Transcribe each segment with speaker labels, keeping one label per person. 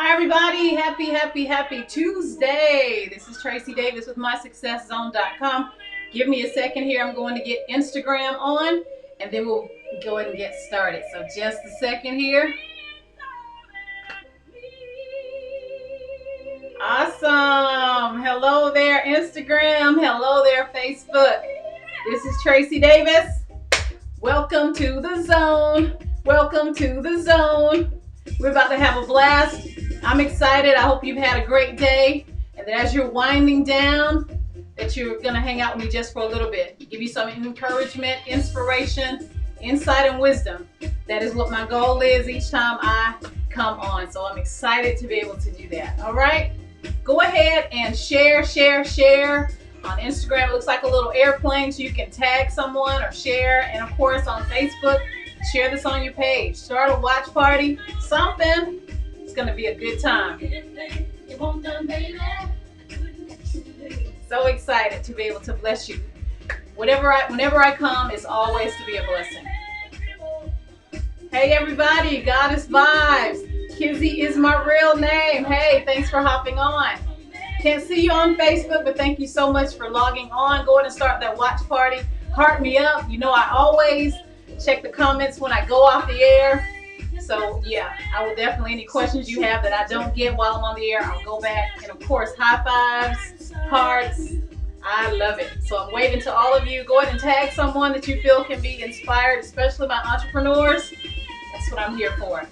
Speaker 1: Hi everybody, happy Tuesday. This is Tracy Davis with MySuccessZone.com. Give me a second here. I'm going to get Instagram on and then we'll go ahead and get started. So just a second here. Awesome. Hello there Instagram. Hello there Facebook. This is Tracy Davis. Welcome to the zone. Welcome to the zone. We're about to have a blast. I'm excited. I hope you've had a great day, and that as you're winding down, that you're going to hang out with me just for a little bit. Give you some encouragement, inspiration, insight, and wisdom. That is what my goal is each time I come on. So I'm excited to be able to do that. All right? Go ahead and share. On Instagram, it looks like a little airplane, so you can tag someone or share. And of course, on Facebook, share this on your page. Start a watch party, something. It's going to be a good time. So excited to be able to bless you. Whenever I come, it's always to be a blessing. Hey everybody, Goddess Vibes. Kizzy is my real name. Hey, thanks for hopping on. Can't see you on Facebook, but thank you so much for logging on. Go ahead and start that watch party. Heart me up. You know I always check the comments when I go off the air. So yeah, I will definitely, any questions you have that I don't get while I'm on the air, I'll go back. And of course, high fives, hearts. I love it. So I'm waving to all of you. Go ahead and tag someone that you feel can be inspired, especially my entrepreneurs. That's what I'm here for.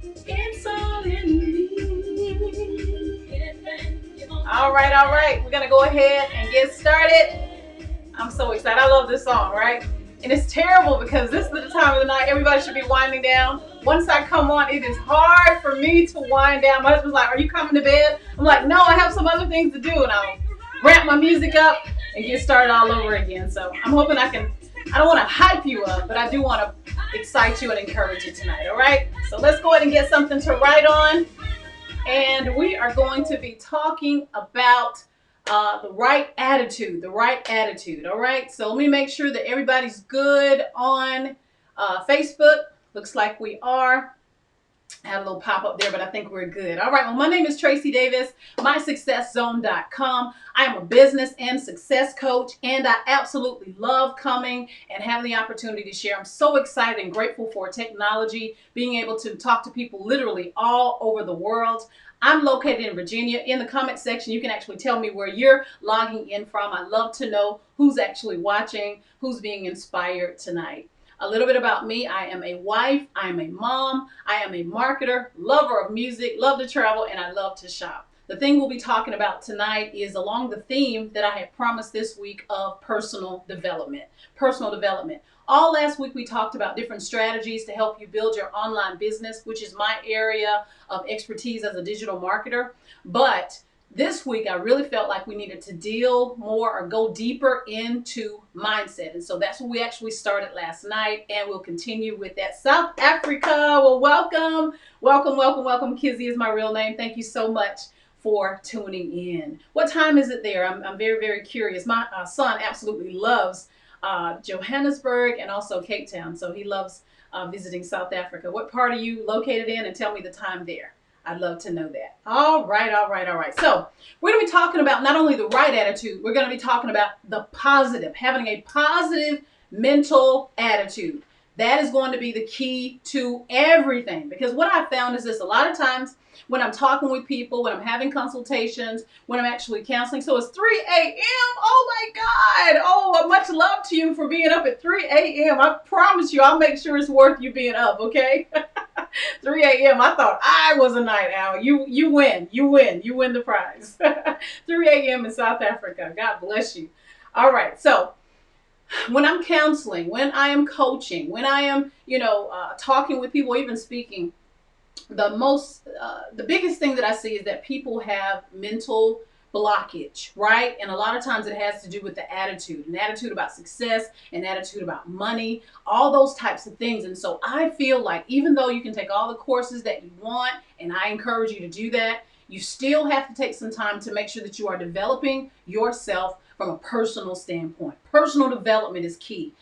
Speaker 1: It's all in me. All right. We're going to go ahead and get started. I'm so excited. I love this song, right? And it's terrible because this is the time of the night everybody should be winding down. Once I come on, it is hard for me to wind down. My husband's like, are you coming to bed? I'm like, no, I have some other things to do. And I'll ramp my music up and get started all over again. So I'm hoping I don't want to hype you up, but I do want to excite you and encourage you tonight, all right? So let's go ahead and get something to write on. And we are going to be talking about the right attitude, all right? So let me make sure that everybody's good on Facebook. Looks like we are. I had a little pop up there, but I think we're good. All right, well, my name is Tracy Davis, MySuccessZone.com. I am a business and success coach, and I absolutely love coming and having the opportunity to share. I'm so excited and grateful for technology, being able to talk to people literally all over the world. I'm located in Virginia. In the comment section, you can actually tell me where you're logging in from. I love to know who's actually watching, who's being inspired tonight. A little bit about me. I am a wife, I am a mom, I am a marketer, lover of music, love to travel, and I love to shop. The thing we'll be talking about tonight is along the theme that I had promised this week of personal development. All last week we talked about different strategies to help you build your online business, which is my area of expertise as a digital marketer. But this week, I really felt like we needed to deal more or go deeper into mindset. And so that's what we actually started last night, and we'll continue with that. South Africa, well, welcome. Kizzy is my real name. Thank you so much for tuning in. What time is it there? I'm very curious. My son absolutely loves Johannesburg and also Cape Town, so he loves visiting South Africa. What part are you located in? And tell me the time there. I'd love to know that. All right. So we're going to be talking about not only the right attitude, we're going to be talking about the positive, having a positive mental attitude. That is going to be the key to everything. Because what I've found is this: a lot of times when I'm talking with people, when I'm having consultations, when I'm actually counseling, so it's 3 a.m. Oh my God. Oh, much love to you for being up at 3 a.m. I promise you, I'll make sure it's worth you being up, okay? 3 a.m. I thought I was a night owl. You win the prize. 3 a.m. in South Africa. God bless you. All right. So when I'm counseling, when I am coaching, when I am, talking with people, even speaking, the biggest thing that I see is that people have mental blockage, right? And a lot of times it has to do with the attitude, an attitude about success, an attitude about money, all those types of things. And so I feel like even though you can take all the courses that you want, and I encourage you to do that, you still have to take some time to make sure that you are developing yourself from a personal standpoint. Personal development is key.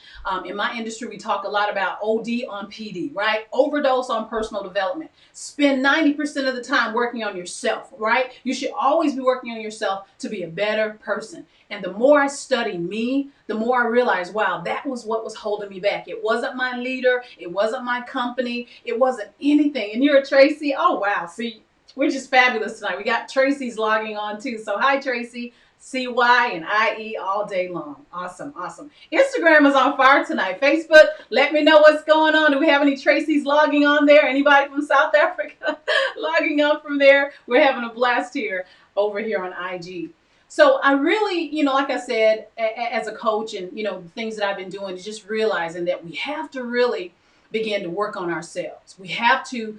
Speaker 1: In my industry, we talk a lot about OD on PD, right? Overdose on personal development. Spend 90% of the time working on yourself, right? You should always be working on yourself to be a better person. And the more I study me, the more I realize, wow, that was what was holding me back. It wasn't my leader. It wasn't my company. It wasn't anything. And you're a Tracy. Oh, wow. See, we're just fabulous tonight. We got Tracy's logging on too. So hi, Tracy. CY and IE all day long. Awesome, awesome. Instagram is on fire tonight. Facebook, let me know what's going on. Do we have any Tracy's logging on there? Anybody from South Africa logging on from there? We're having a blast here over here on IG. So I really, like I said, as a coach and, the things that I've been doing is just realizing that we have to really begin to work on ourselves. We have to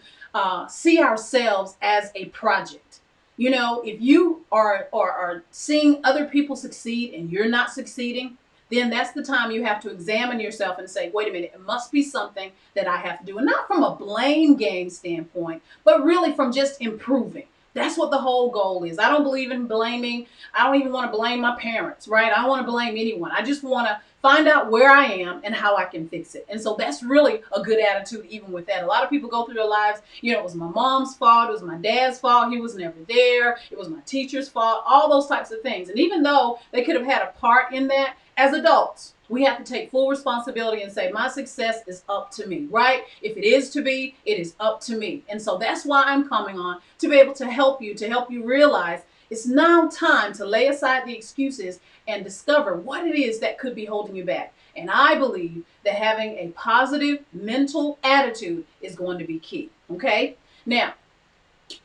Speaker 1: see ourselves as a project. If you are seeing other people succeed and you're not succeeding, then that's the time you have to examine yourself and say, wait a minute, it must be something that I have to do. And not from a blame game standpoint, but really from just improving. That's what the whole goal is. I don't believe in blaming. I don't even want to blame my parents, right? I don't want to blame anyone. I just want to find out where I am and how I can fix it. And so that's really a good attitude even with that. A lot of people go through their lives, it was my mom's fault, it was my dad's fault, he was never there, it was my teacher's fault, all those types of things. And even though they could have had a part in that, as adults, we have to take full responsibility and say, my success is up to me, right? If it is to be, it is up to me. And so that's why I'm coming on, to be able to help you realize it's now time to lay aside the excuses and discover what it is that could be holding you back. And I believe that having a positive mental attitude is going to be key, okay? Now,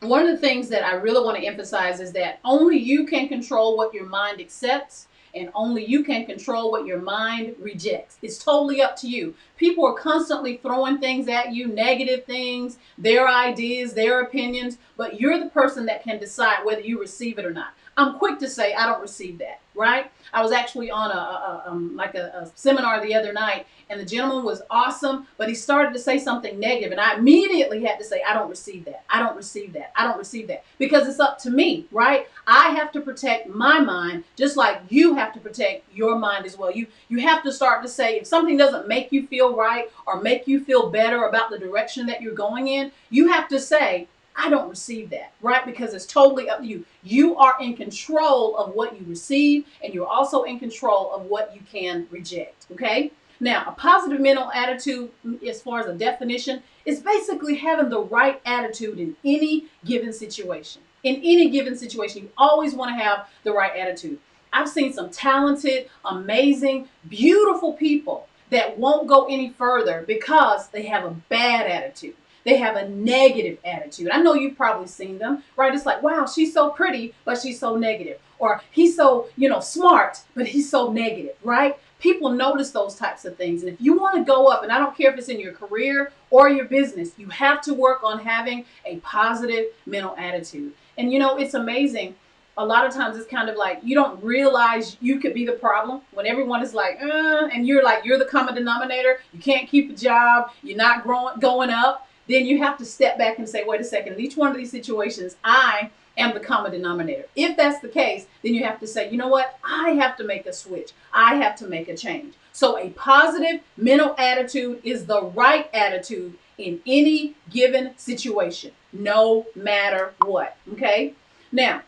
Speaker 1: one of the things that I really want to emphasize is that only you can control what your mind accepts, and only you can control what your mind rejects. It's totally up to you. People are constantly throwing things at you, negative things, their ideas, their opinions, but you're the person that can decide whether you receive it or not. I'm quick to say I don't receive that, right? I was actually on a seminar the other night, and the gentleman was awesome, but he started to say something negative, and I immediately had to say, I don't receive that. I don't receive that. I don't receive that. Because it's up to me, right? I have to protect my mind, just like you have to protect your mind as well. You have to start to say, if something doesn't make you feel right or make you feel better about the direction that you're going in, you have to say, I don't receive that, right? Because it's totally up to you. You are in control of what you receive, and you're also in control of what you can reject, okay? Now, a positive mental attitude, as far as a definition, is basically having the right attitude in any given situation. In any given situation, you always want to have the right attitude. I've seen some talented, amazing, beautiful people that won't go any further because they have a bad attitude. They have a negative attitude. I know you've probably seen them, right? It's like, wow, she's so pretty, but she's so negative. Or he's so, smart, but he's so negative, right? People notice those types of things. And if you want to go up, and I don't care if it's in your career or your business, you have to work on having a positive mental attitude. And it's amazing. A lot of times it's kind of like you don't realize you could be the problem when everyone is like, and you're the common denominator. You can't keep a job. You're not going up. Then you have to step back and say, wait a second, in each one of these situations, I am the common denominator. If that's the case, then you have to say, you know what? I have to make a switch. I have to make a change. So a positive mental attitude is the right attitude in any given situation, no matter what, okay? Now,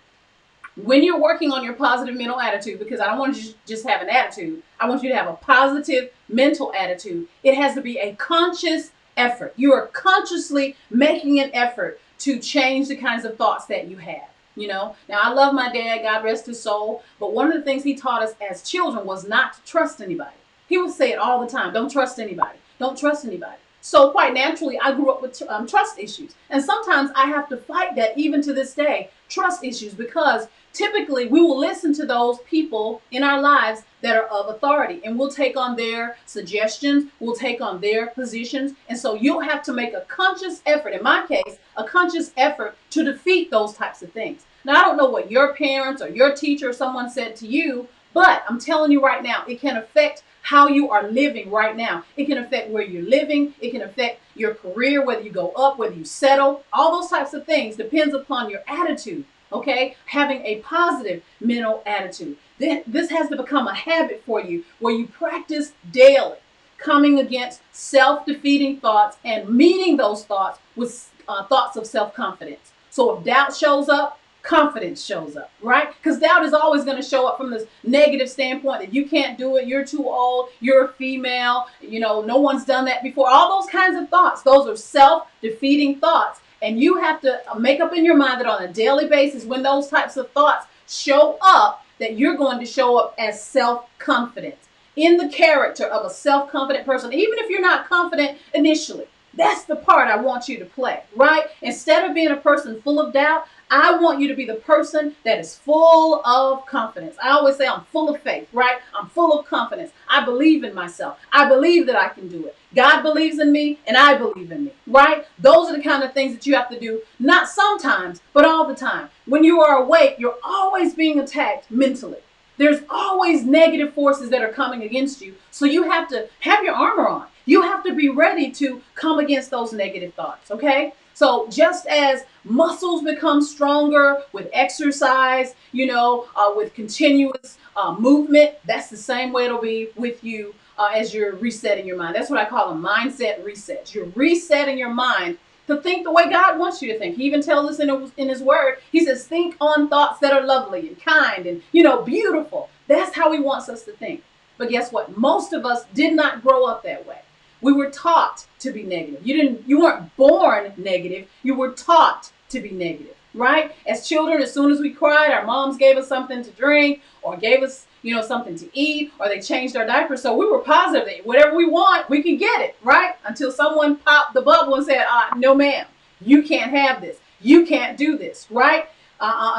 Speaker 1: when you're working on your positive mental attitude, because I don't want you to just have an attitude, I want you to have a positive mental attitude. It has to be a conscious effort. You are consciously making an effort to change the kinds of thoughts that you have. Now I love my dad, God rest his soul, but one of the things he taught us as children was not to trust anybody. He would say it all the time, don't trust anybody, don't trust anybody. So quite naturally, I grew up with trust issues. And sometimes I have to fight that even to this day, trust issues, because typically we will listen to those people in our lives that are of authority, and we'll take on their suggestions, we'll take on their positions. And so you'll have to make a conscious effort, in my case, a conscious effort to defeat those types of things. Now, I don't know what your parents or your teacher or someone said to you, but I'm telling you right now, it can affect how you are living right now. It can affect where you're living. It can affect your career, whether you go up, whether you settle. All those types of things depends upon your attitude, okay? Having a positive mental attitude. This has to become a habit for you where you practice daily coming against self-defeating thoughts and meeting those thoughts with thoughts of self-confidence. So if doubt shows up, confidence shows up, right? Because doubt is always going to show up from this negative standpoint that you can't do it, you're too old, you're a female, no one's done that before. All those kinds of thoughts, those are self-defeating thoughts. And you have to make up in your mind that on a daily basis, when those types of thoughts show up, that you're going to show up as self-confident, in the character of a self-confident person, even if you're not confident initially. That's the part I want you to play, right? Instead of being a person full of doubt, I want you to be the person that is full of confidence. I always say I'm full of faith, right? I'm full of confidence. I believe in myself. I believe that I can do it. God believes in me and I believe in me, right? Those are the kind of things that you have to do, not sometimes, but all the time. When you are awake, you're always being attacked mentally. There's always negative forces that are coming against you. So you have to have your armor on. You have to be ready to come against those negative thoughts, okay? So just as muscles become stronger with exercise, with continuous movement, that's the same way it'll be with you as you're resetting your mind. That's what I call a mindset reset. You're resetting your mind to think the way God wants you to think. He even tells us in his word, he says, think on thoughts that are lovely and kind and, beautiful. That's how he wants us to think. But guess what? Most of us did not grow up that way. We were taught to be negative. You weren't born negative. You were taught to be negative, right? As children, as soon as we cried, our moms gave us something to drink or gave us, something to eat, or they changed our diapers. So we were positive that whatever we want, we can get it, right? Until someone popped the bubble and said, no, ma'am, you can't have this. You can't do this, right?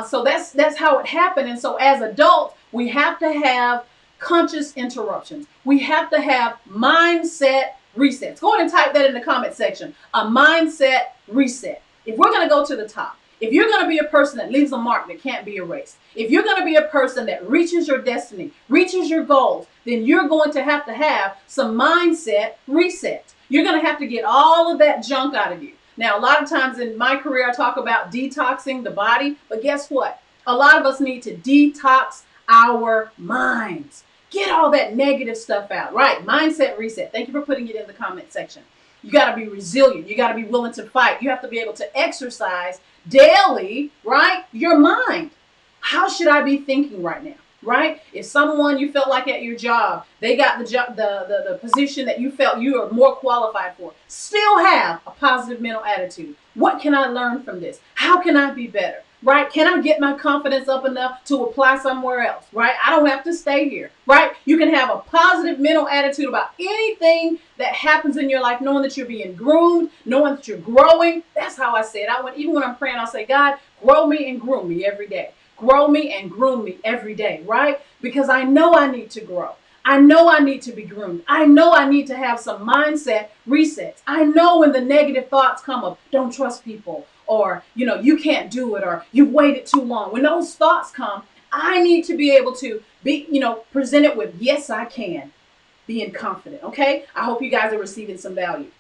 Speaker 1: So that's how it happened. And so as adults, we have to have conscious interruptions. We have to have mindset resets. Go ahead and type that in the comment section. A mindset reset. If we're going to go to the top, if you're going to be a person that leaves a mark that can't be erased, if you're going to be a person that reaches your destiny, reaches your goals, then you're going to have some mindset resets. You're going to have to get all of that junk out of you. Now, a lot of times in my career, I talk about detoxing the body, but guess what? A lot of us need to detox our minds. Get all that negative stuff out, right? Mindset reset. Thank you for putting it in the comment section. You got to be resilient. You got to be willing to fight. You have to be able to exercise daily, right? Your mind. How should I be thinking right now, right? If someone you felt like at your job, they got the job, the position that you felt you are more qualified for, still have a positive mental attitude. What can I learn from this? How can I be better? Right? Can I get my confidence up enough to apply somewhere else? Right? I don't have to stay here. Right? You can have a positive mental attitude about anything that happens in your life, knowing that you're being groomed, knowing that you're growing. That's how I say it. Even when I'm praying, I'll say, God, grow me and groom me every day. Grow me and groom me every day. Right? Because I know I need to grow. I know I need to be groomed. I know I need to have some mindset resets. I know when the negative thoughts come up, don't trust people, or, you can't do it, or you've waited too long. When those thoughts come, I need to be able to be, present it with, yes, I can, being confident. Okay. I hope you guys are receiving some value.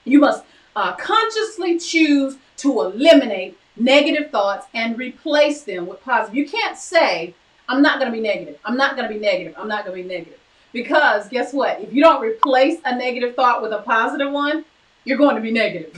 Speaker 1: You must consciously choose to eliminate negative thoughts and replace them with positive. You can't say, I'm not going to be negative. I'm not going to be negative. I'm not going to be negative. Because guess what? If you don't replace a negative thought with a positive one, you're going to be negative.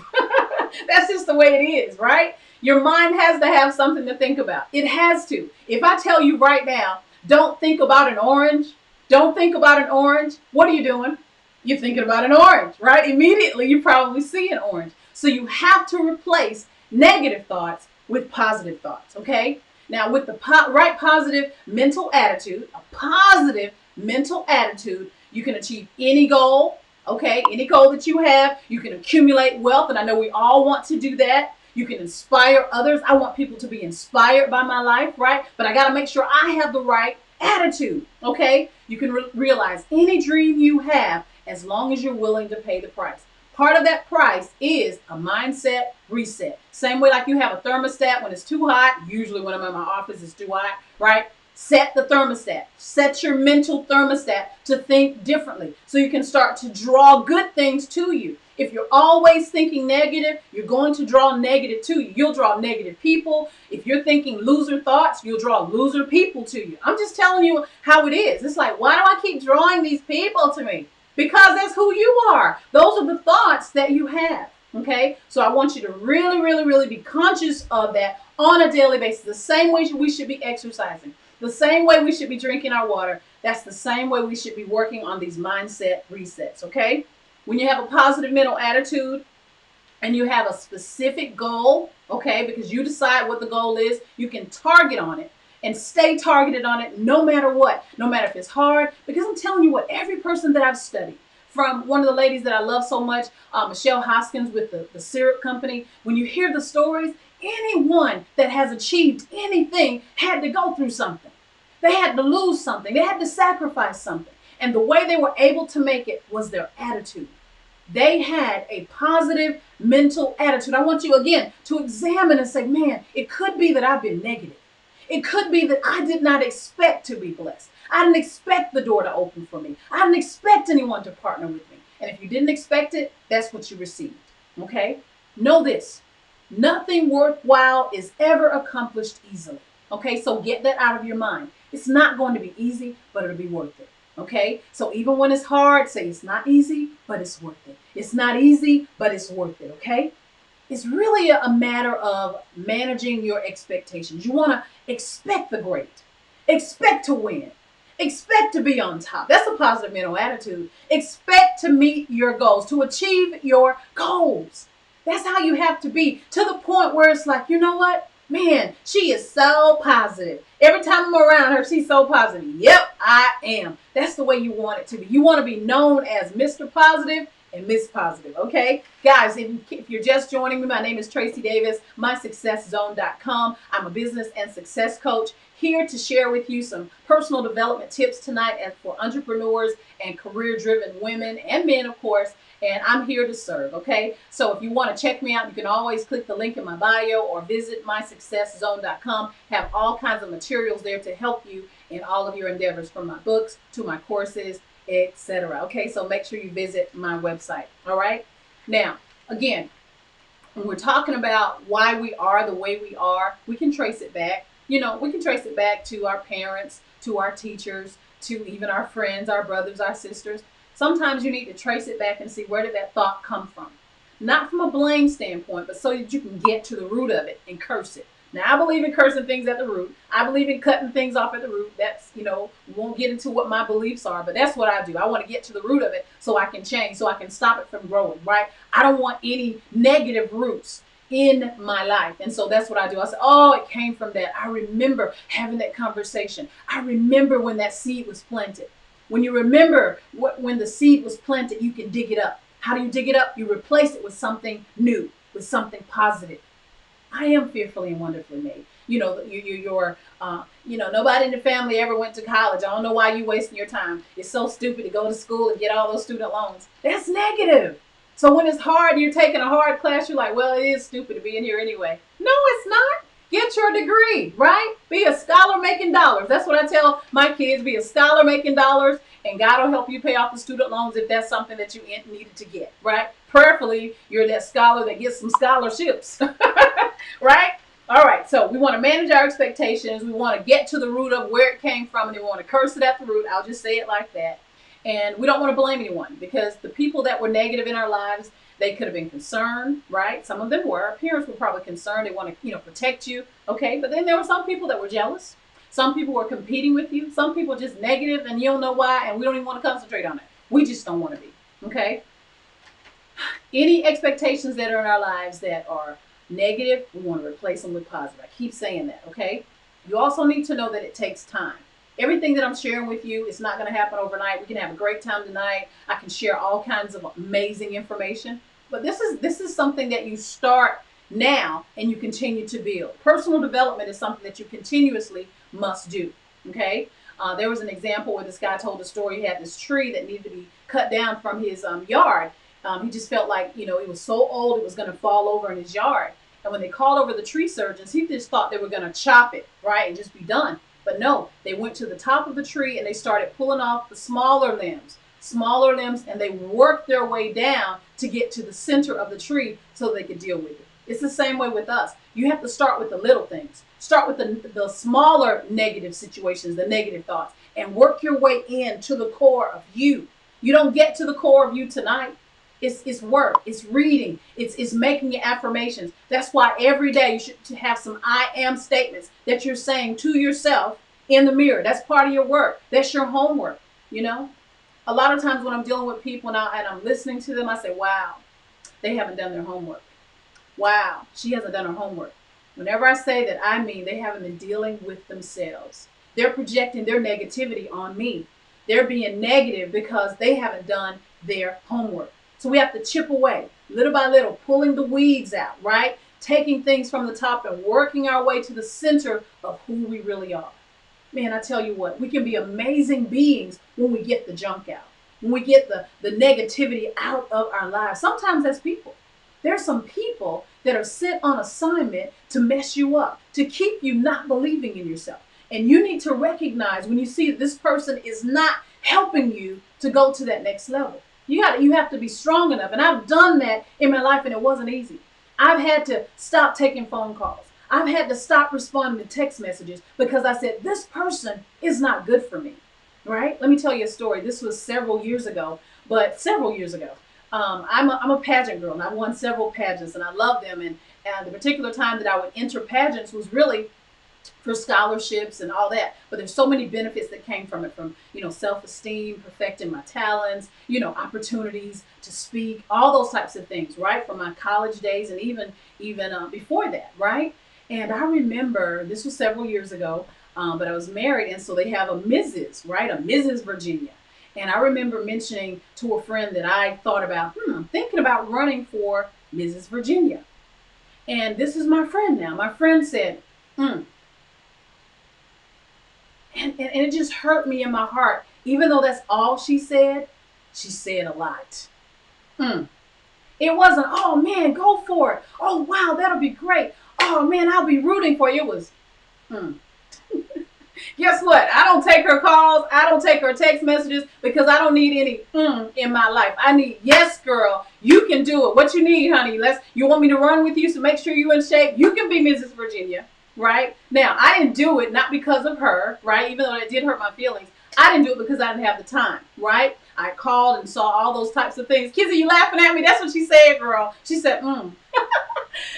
Speaker 1: That's just the way it is, right? Your mind has to have something to think about. It has to. If I tell you right now, don't think about an orange, don't think about an orange, what are you doing? You're thinking about an orange, right? Immediately, you probably see an orange. So you have to replace negative thoughts with positive thoughts, okay? Now, with the right positive mental attitude, a positive mental attitude, you can achieve any goal, okay? Any goal that you have. You can accumulate wealth, and I know we all want to do that. You can inspire others. I want people to be inspired by my life, right? But I got to make sure I have the right attitude, okay? You can realize any dream you have as long as you're willing to pay the price. Part of that price is a mindset reset. Same way like you have a thermostat when it's too hot. Usually when I'm in my office, it's too hot, right? Set the thermostat. Set your mental thermostat to think differently so you can start to draw good things to you. If you're always thinking negative, you're going to draw negative to you. You'll draw negative people. If you're thinking loser thoughts, you'll draw loser people to you. I'm just telling you how it is. It's like, why do I keep drawing these people to me? Because that's who you are. Those are the thoughts that you have. Okay, so I want you to really, really, really be conscious of that on a daily basis. The same way we should be exercising, the same way we should be drinking our water, that's the same way we should be working on these mindset resets. Okay, when you have a positive mental attitude and you have a specific goal, okay, because you decide what the goal is, you can target on it and stay targeted on it no matter what, no matter if it's hard. Because I'm telling you what, every person that I've studied, from one of the ladies that I love so much, Michelle Hoskins with the syrup company. When you hear the stories, anyone that has achieved anything had to go through something. They had to lose something. They had to sacrifice something. And the way they were able to make it was their attitude. They had a positive mental attitude. I want you again to examine and say, man, it could be that I've been negative. It could be that I did not expect to be blessed. I didn't expect the door to open for me. I didn't expect anyone to partner with me. And if you didn't expect it, that's what you received. Okay? Know this. Nothing worthwhile is ever accomplished easily. Okay? So get that out of your mind. It's not going to be easy, but it'll be worth it. Okay? So even when it's hard, say it's not easy, but it's worth it. It's not easy, but it's worth it. Okay? It's really a matter of managing your expectations. You want to expect the great. Expect to win. Expect to be on top. That's a positive mental attitude. Expect to meet your goals, to achieve your goals. That's how you have to be, to the point where it's like, you know what? Man, she is so positive. Every time I'm around her, she's so positive. Yep, I am. That's the way you want it to be. You want to be known as Mr. Positive and Miss Positive, okay? Guys, if you're just joining me, my name is Tracy Davis, mysucceszone.com. I'm a business and success coach here to share with you some personal development tips tonight for entrepreneurs and career-driven women and men, of course, and I'm here to serve, okay? So if you want to check me out, you can always click the link in my bio or visit mysucceszone.com. Have all kinds of materials there to help you in all of your endeavors, from my books to my courses, etc. Okay, so make sure you visit my website. All right. Now, again, when we're talking about why we are the way we are, we can trace it back. You know, we can trace it back to our parents, to our teachers, to even our friends, our brothers, our sisters. Sometimes you need to trace it back and see, where did that thought come from? Not from a blame standpoint, but so that you can get to the root of it and curse it. Now, I believe in cursing things at the root. I believe in cutting things off at the root. That's, we won't get into what my beliefs are, but that's what I do. I want to get to the root of it so I can change, so I can stop it from growing, right? I don't want any negative roots in my life. And so that's what I do. I say, oh, it came from that. I remember having that conversation. I remember when that seed was planted. When you remember when the seed was planted, you can dig it up. How do you dig it up? You replace it with something new, with something positive. I am fearfully and wonderfully made. Nobody in the family ever went to college. I don't know why you wasting your time. It's so stupid to go to school and get all those student loans. That's negative. So when it's hard, you're taking a hard class, you're like, well, it is stupid to be in here anyway. No, it's not. Get your degree, right? Be a scholar making dollars. That's what I tell my kids. Be a scholar making dollars, and God will help you pay off the student loans if that's something that you needed to get, right? Prayerfully, you're that scholar that gets some scholarships, right? All right, so we want to manage our expectations. We want to get to the root of where it came from, and we want to curse it at the root. I'll just say it like that. And we don't want to blame anyone, because the people that were negative in our lives, they could have been concerned, right? Some of them were. Our parents were probably concerned. They want to, protect you, okay? But then there were some people that were jealous. Some people were competing with you. Some people just negative, and you don't know why, and we don't even want to concentrate on it. We just don't want to be, okay? Any expectations that are in our lives that are negative, we want to replace them with positive. I keep saying that, okay? You also need to know that it takes time. Everything that I'm sharing with you is not going to happen overnight. We can have a great time tonight. I can share all kinds of amazing information. But this is something that you start now and you continue to build. Personal development is something that you continuously must do, okay? There was an example where this guy told a story. He had this tree that needed to be cut down from his yard. He just felt like, it was so old it was going to fall over in his yard. And when they called over the tree surgeons, he just thought they were going to chop it, right, and just be done. But no, they went to the top of the tree and they started pulling off the smaller limbs, smaller limbs, and they work their way down to get to the center of the tree so they can deal with it. It's the same way with us. You have to start with the little things. Start with the smaller negative situations, the negative thoughts, and work your way in to the core of you. You don't get to the core of you tonight. It's work. It's reading. It's making your affirmations. That's why every day you should have some I am statements that you're saying to yourself in the mirror. That's part of your work. That's your homework. You know, a lot of times when I'm dealing with people now and I'm listening to them, I say, wow, they haven't done their homework. Wow, she hasn't done her homework. Whenever I say that, I mean they haven't been dealing with themselves. They're projecting their negativity on me. They're being negative because they haven't done their homework. So we have to chip away, little by little, pulling the weeds out, right? Taking things from the top and working our way to the center of who we really are. Man, I tell you what, we can be amazing beings when we get the junk out, when we get the negativity out of our lives. Sometimes as people, there's some people that are sent on assignment to mess you up, to keep you not believing in yourself. And you need to recognize when you see that this person is not helping you to go to that next level. You have to be strong enough. And I've done that in my life, and it wasn't easy. I've had to stop taking phone calls. I've had to stop responding to text messages because I said, this person is not good for me, right? Let me tell you a story. This was several years ago. I'm a pageant girl, and I won several pageants, and I love them. And the particular time that I would enter pageants was really for scholarships and all that. But there's so many benefits that came from it, from, self-esteem, perfecting my talents, opportunities to speak, all those types of things, right? From my college days and even before that, right? And I remember, this was several years ago, but I was married, and so they have a Mrs., right? A Mrs. Virginia. And I remember mentioning to a friend that I thought about, I'm thinking about running for Mrs. Virginia. And this is my friend now. My friend said, And it just hurt me in my heart. Even though that's all she said a lot. It wasn't, oh man, go for it. Oh wow, that'll be great. Oh man, I'll be rooting for you. It was, Guess what? I don't take her calls. I don't take her text messages because I don't need any in my life. I need, yes, girl, you can do it. What you need, honey? You want me to run with you, so make sure you're in shape. You can be Mrs. Virginia, right? Now, I didn't do it not because of her, right? Even though it did hurt my feelings. I didn't do it because I didn't have the time, right? I called and saw all those types of things. Kizzy, you laughing at me? That's what she said, girl. She said,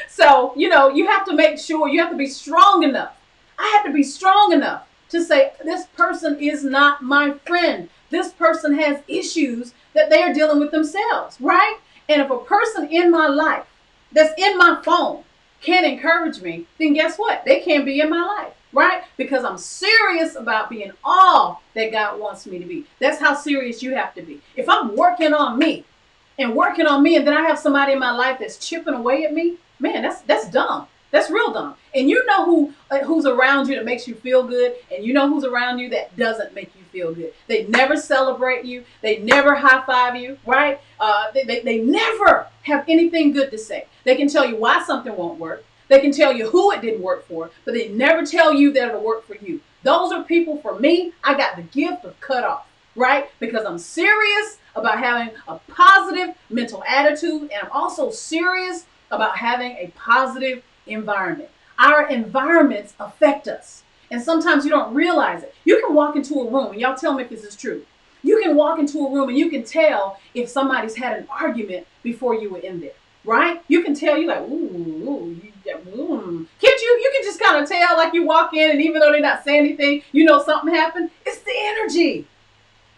Speaker 1: So, you have to make sure, you have to be strong enough. I had to be strong enough to say, this person is not my friend. This person has issues that they are dealing with themselves, right? And if a person in my life that's in my phone can't encourage me, then guess what? They can't be in my life, right? Because I'm serious about being all that God wants me to be. That's how serious you have to be. If I'm working on me, and then I have somebody in my life that's chipping away at me, man, that's dumb. That's real dumb. And you know who's around you that makes you feel good, and you know who's around you that doesn't make you feel good. They never celebrate you. They never high five you, right? They never have anything good to say. They can tell you why something won't work. They can tell you who it didn't work for, but they never tell you that it'll work for you. Those are people, for me, I got the gift of cut off, right? Because I'm serious about having a positive mental attitude, and I'm also serious about having a positive environment. Our environments affect us. And sometimes you don't realize it. You can walk into a room, and y'all tell me if this is true. You can walk into a room and you can tell if somebody's had an argument before you were in there, right? You can tell, you're like, Can't you? You can just kind of tell, like you walk in, and even though they're not saying anything, something happened. It's the energy.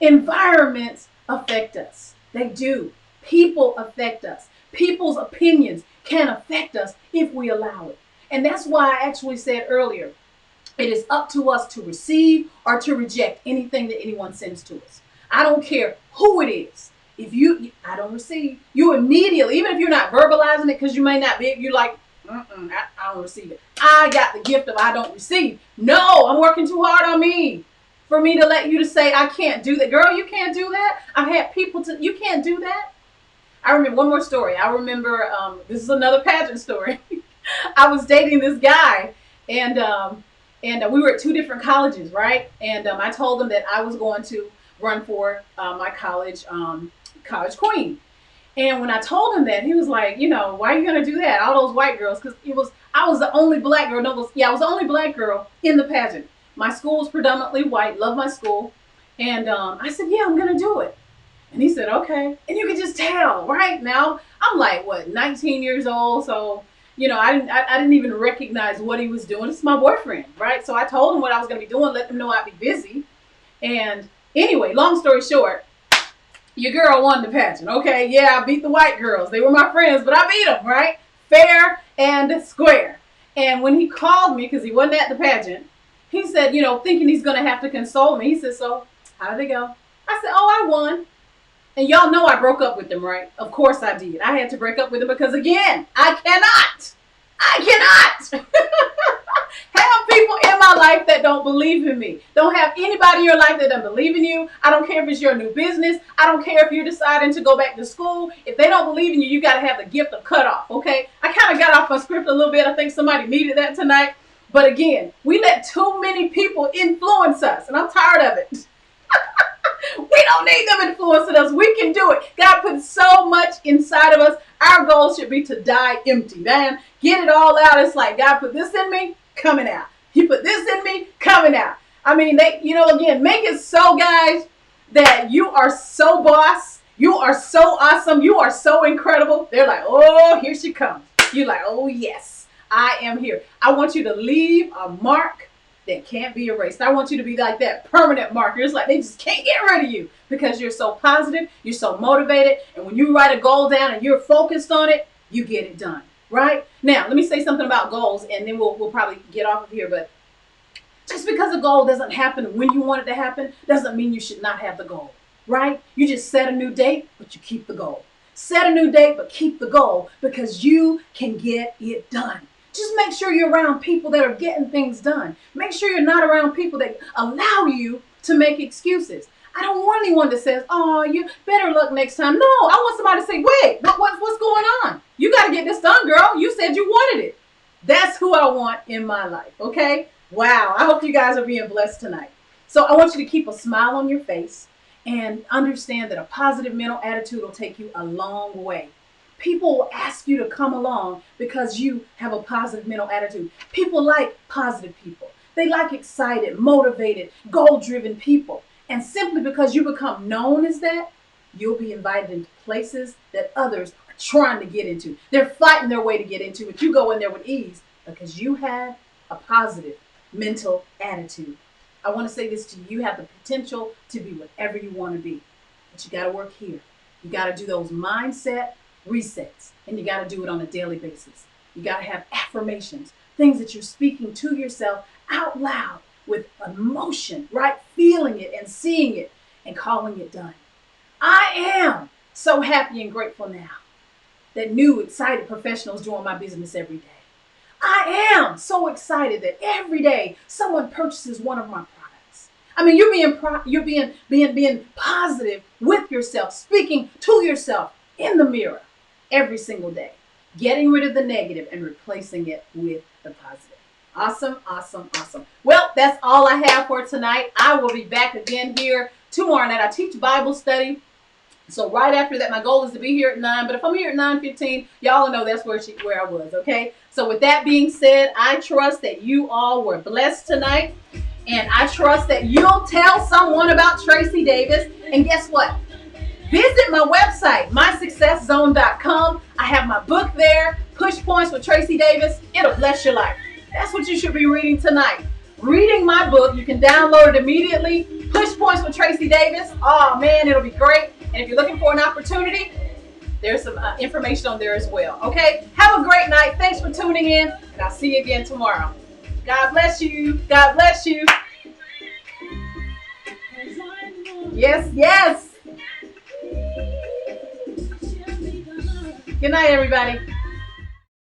Speaker 1: Environments affect us. They do. People affect us. People's opinions can affect us if we allow it. And that's why I actually said earlier, it is up to us to receive or to reject anything that anyone sends to us. I don't care who it is. I don't receive. You immediately, even if you're not verbalizing it, because you may not be, you're like, I don't receive it. I got the gift of I don't receive. No, I'm working too hard on me for me to let you to say I can't do that. Girl, you can't do that. I've had people you can't do that. I remember one more story. I remember, this is another pageant story. I was dating this guy, and we were at two different colleges, right? And I told him that I was going to run for my college queen. And when I told him that, he was like, why are you gonna do that? All those white girls, because I was the only black girl. No, I was the only black girl in the pageant. My school was predominantly white. Love my school, and I said, yeah, I'm gonna do it. And he said, okay. And you could just tell, right? Now I'm like, 19 years old, so I didn't even recognize what he was doing. It's my boyfriend, right? So I told him what I was gonna be doing, let him know I'd be busy. And anyway, long story short, your girl won the pageant, okay? Yeah, I beat the white girls. They were my friends, but I beat them, right? Fair and square. And when he called me, because he wasn't at the pageant, he said, thinking he's going to have to console me, he said, so how did it go? I said, oh, I won. And y'all know I broke up with them, right? Of course I did. I had to break up with them because, again, I cannot have people in my life that don't believe in me. Don't have anybody in your life that doesn't believe in you. I don't care if it's your new business. I don't care if you're deciding to go back to school. If they don't believe in you, you got to have the gift of cutoff, okay? I kind of got off my script a little bit. I think somebody needed that tonight. But again, we let too many people influence us, and I'm tired of it. We don't need them influencing us. We can do it. God put so much inside of us. Our goal should be to die empty, man. Get it all out. It's like, God put this in me, coming out. He put this in me, coming out. I mean, again, make it so, guys, that you are so boss. You are so awesome. You are so incredible. They're like, oh, here she comes. You're like, oh, yes, I am here. I want you to leave a mark that can't be erased. I want you to be like that permanent marker. It's like they just can't get rid of you because you're so positive, you're so motivated, and when you write a goal down and you're focused on it, you get it done, right? Now, let me say something about goals, and then we'll probably get off of here, but just because a goal doesn't happen when you want it to happen doesn't mean you should not have the goal, right? You just set a new date, but you keep the goal. Set a new date, but keep the goal because you can get it done. Just make sure you're around people that are getting things done. Make sure you're not around people that allow you to make excuses. I don't want anyone that says, oh, you better luck next time. No, I want somebody to say, wait, what's going on? You got to get this done, girl. You said you wanted it. That's who I want in my life, okay? Wow, I hope you guys are being blessed tonight. So I want you to keep a smile on your face and understand that a positive mental attitude will take you a long way. People will ask you to come along because you have a positive mental attitude. People like positive people. They like excited, motivated, goal-driven people. And simply because you become known as that, you'll be invited into places that others are trying to get into. They're fighting their way to get into, but you go in there with ease because you have a positive mental attitude. I want to say this to you. You have the potential to be whatever you want to be. But you got to work here. You got to do those mindset resets, and you got to do it on a daily basis. You got to have affirmations, things that you're speaking to yourself out loud with emotion, right? Feeling it and seeing it and calling it done. I am so happy and grateful now that new, excited professionals join my business every day. I am so excited that every day someone purchases one of my products. I mean, you're being positive with yourself, speaking to yourself in the mirror every single day, getting rid of the negative and replacing it with the positive. Awesome, awesome, awesome. Well, that's all I have for tonight. I will be back again here tomorrow night. I teach Bible study. So right after that, my goal is to be here at 9. But if I'm here at 9:15, y'all know that's where I was, okay? So with that being said, I trust that you all were blessed tonight. And I trust that you'll tell someone about Tracy Davis. And guess what? Visit my website, mysucceszone.com. I have my book there, Push Points with Tracy Davis. It'll bless your life. That's what you should be reading tonight. Reading my book. You can download it immediately. Push Points with Tracy Davis. Oh, man, it'll be great. And if you're looking for an opportunity, there's some information on there as well. Okay? Have a great night. Thanks for tuning in, and I'll see you again tomorrow. God bless you. God bless you. Yes, yes. Good night, everybody.